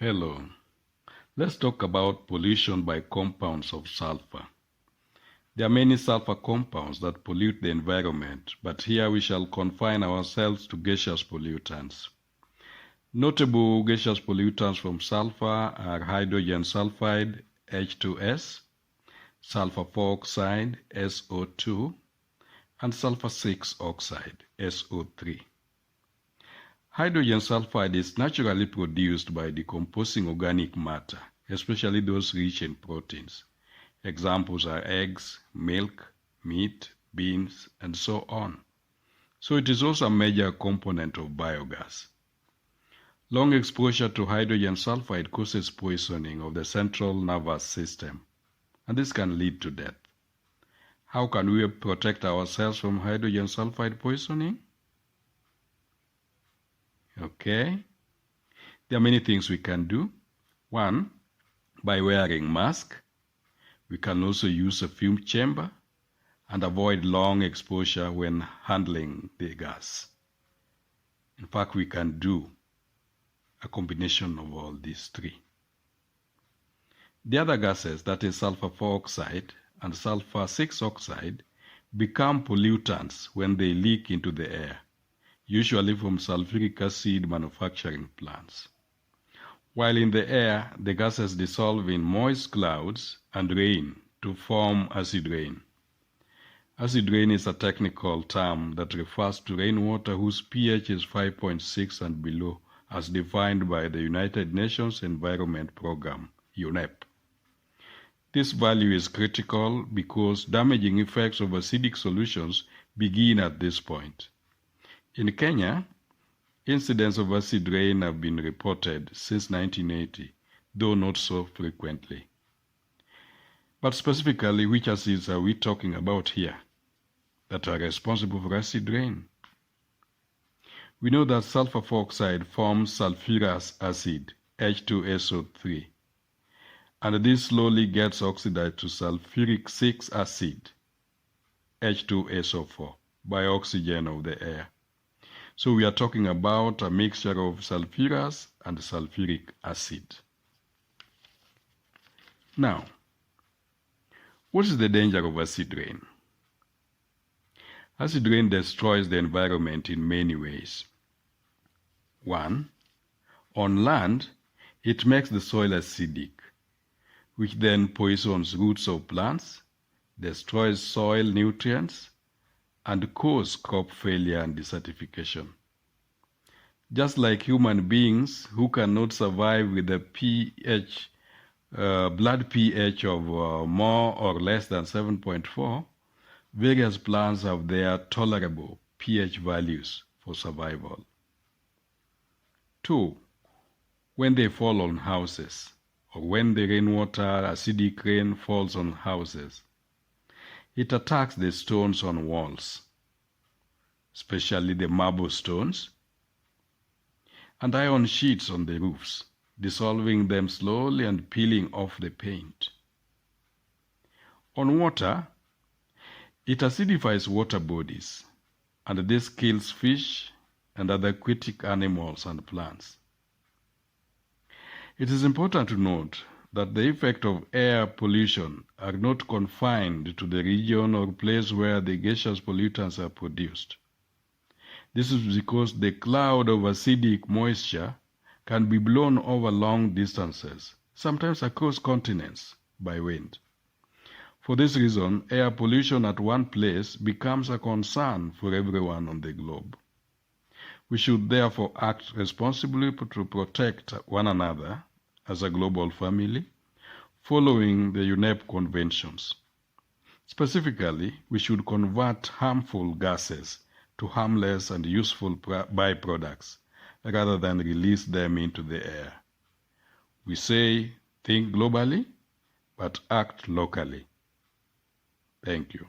Hello. Let's talk about pollution by compounds of sulfur. There are many sulfur compounds that pollute the environment, but here we shall confine ourselves to gaseous pollutants. Notable gaseous pollutants from sulfur are hydrogen sulfide, H2S, sulfur 4 oxide, SO2, and sulfur 6 oxide, SO3. Hydrogen sulfide is naturally produced by decomposing organic matter, especially those rich in proteins. Examples are eggs, milk, meat, beans, and so on. So it is also a major component of biogas. Long exposure to hydrogen sulfide causes poisoning of the central nervous system, and this can lead to death. How can we protect ourselves from hydrogen sulfide poisoning? Okay, there are many things we can do. One, by wearing mask. We can also use a fume chamber and avoid long exposure when handling the gas. In fact, we can do a combination of all these three. The other gases, that is sulfur 4 oxide and sulfur 6 oxide, become pollutants when they leak into the air, usually from sulfuric acid manufacturing plants. While in the air, the gases dissolve in moist clouds and rain to form acid rain. Acid rain is a technical term that refers to rainwater whose pH is 5.6 and below, as defined by the United Nations Environment Programme, UNEP. This value is critical because damaging effects of acidic solutions begin at this point. In Kenya, incidents of acid rain have been reported since 1980, though not so frequently. But specifically, which acids are we talking about here that are responsible for acid rain? We know that sulfur 4 oxide forms sulfurous acid, H2SO3, and this slowly gets oxidized to sulfuric 6 acid, H2SO4, by oxygen of the air. So we are talking about a mixture of sulfurous and sulfuric acid. Now, what is the danger of acid rain? Acid rain destroys the environment in many ways. One, on land, it makes the soil acidic, which then poisons roots of plants, destroys soil nutrients, and cause crop failure and desertification. Just like human beings who cannot survive with a blood pH of more or less than 7.4, various plants have their tolerable pH values for survival. 2, when they fall on houses, or when the rainwater, acidic rain falls on houses, it attacks the stones on walls, especially the marble stones, and iron sheets on the roofs, dissolving them slowly and peeling off the paint. On water, it acidifies water bodies, and this kills fish and other aquatic animals and plants. It is important to note that the effect of air pollution are not confined to the region or place where the gaseous pollutants are produced. This is because the cloud of acidic moisture can be blown over long distances, sometimes across continents, by wind. For this reason, air pollution at one place becomes a concern for everyone on the globe. We should therefore act responsibly to protect one another as a global family, following the UNEP conventions. Specifically, we should convert harmful gases to harmless and useful byproducts rather than release them into the air. We say, think globally, but act locally. Thank you.